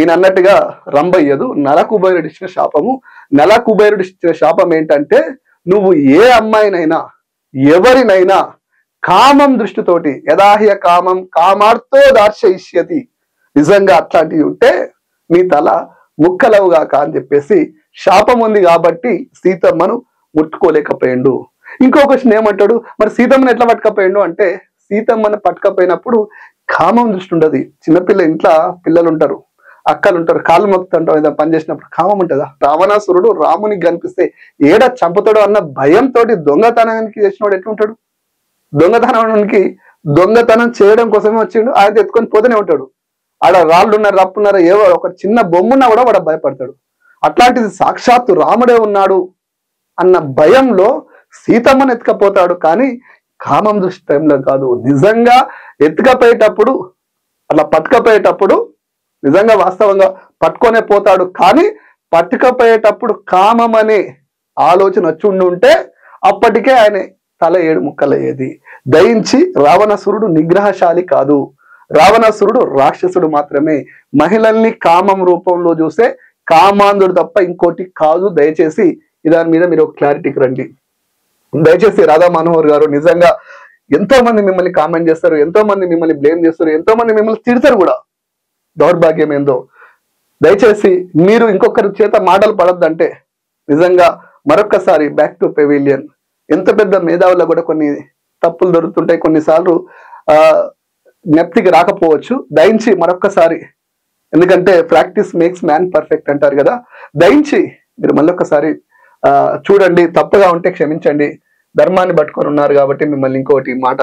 ఈయన అన్నట్టుగా రంబయ్యదు, నలకుబేరుడు ఇచ్చిన శాపము. నలకుబేరుడు ఇచ్చిన శాపం ఏంటంటే, నువ్వు ఏ అమ్మాయినైనా ఎవరినైనా కామం దృష్టితోటి, యదాహ్య కామం కామార్థో దార్శయిష్యతి, నిజంగా అట్లాంటివి ఉంటే నీ తల ముక్కలవుగాక అని చెప్పేసి శాపం ఉంది కాబట్టి సీతమ్మను ముట్టుకోలేకపోయిండు. ఇంకో క్వశ్చన్ ఏమంటాడు, మరి సీతమ్మను ఎట్లా పట్టుకపోయిండు అంటే, సీతమ్మను పట్టుకపోయినప్పుడు కామం దృష్టి ఉండదు. చిన్నపిల్ల ఇంట్లో పిల్లలు ఉంటారు, అక్కలు ఉంటారు, కాళ్ళు మొక్కుతుంటాం, ఏదైనా పని చేసినప్పుడు కామం ఉంటుందా? రావణాసురుడు రామునికి కనిపిస్తే ఏడ చంపుతాడో అన్న భయంతో దొంగతనానికి చేసినవాడు ఎట్లుంటాడు? దొంగతనం చేయడం కోసమే వచ్చిండు, ఆయన ఎత్తుకొని పోతూనే ఉంటాడు. ఆడ రాళ్ళు ఉన్నారు, రప్పున్నారు, ఏవో ఒక చిన్న బొమ్మున్నా కూడా వాడు భయపడతాడు. అట్లాంటిది సాక్షాత్తు రాముడే ఉన్నాడు అన్న భయంలో సీతమ్మను ఎత్తుకపోతాడు, కానీ కామం దృష్టి టైంలో కాదు. నిజంగా ఎత్తుకపోయేటప్పుడు, అట్లా పట్టుకపోయేటప్పుడు నిజంగా వాస్తవంగా పట్టుకొనే పోతాడు, కానీ పట్టుకపోయేటప్పుడు కామం అనే ఆలోచన వచ్చి ఉంటే అప్పటికే ఆయన తల 7 ముక్కలయ్యేది. దయించి రావణాసురుడు నిగ్రహశాలి కాదు, రావణాసురుడు రాక్షసుడు మాత్రమే. మహిళల్ని కామం రూపంలో చూస్తే కామాంధుడు తప్ప ఇంకోటి కాదు. దయచేసి దాని మీద మీరు ఒక క్లారిటీకి రండి. దయచేసి రాధా మనోహర్ గారు, నిజంగా ఎంతో మంది మిమ్మల్ని కామెంట్ చేస్తారు, ఎంతో మంది మిమ్మల్ని బ్లేమ్ చేస్తారు, ఎంతో మంది మిమ్మల్ని తిడతారు కూడా. దౌర్భాగ్యం ఏందో, దయచేసి మీరు ఇంకొకరి చేత మాటలు పడద్దంటే నిజంగా మరొక్కసారి బ్యాక్ టు పెవిలియన్. ఎంత పెద్ద మేధావుల్లో కూడా కొన్ని తప్పులు దొరుకుతుంటాయి, కొన్నిసార్లు జ్ఞప్తికి రాకపోవచ్చు. దయించి మరొక్కసారి, ఎందుకంటే ప్రాక్టీస్ మేక్స్ మ్యాన్ పర్ఫెక్ట్ అంటారు కదా, దయించి మీరు మళ్ళొక్కసారి చూడండి. తప్పుగా ఉంటే క్షమించండి. ధర్మాన్ని పట్టుకొని ఉన్నారు కాబట్టి మిమ్మల్ని ఇంకోటి మాట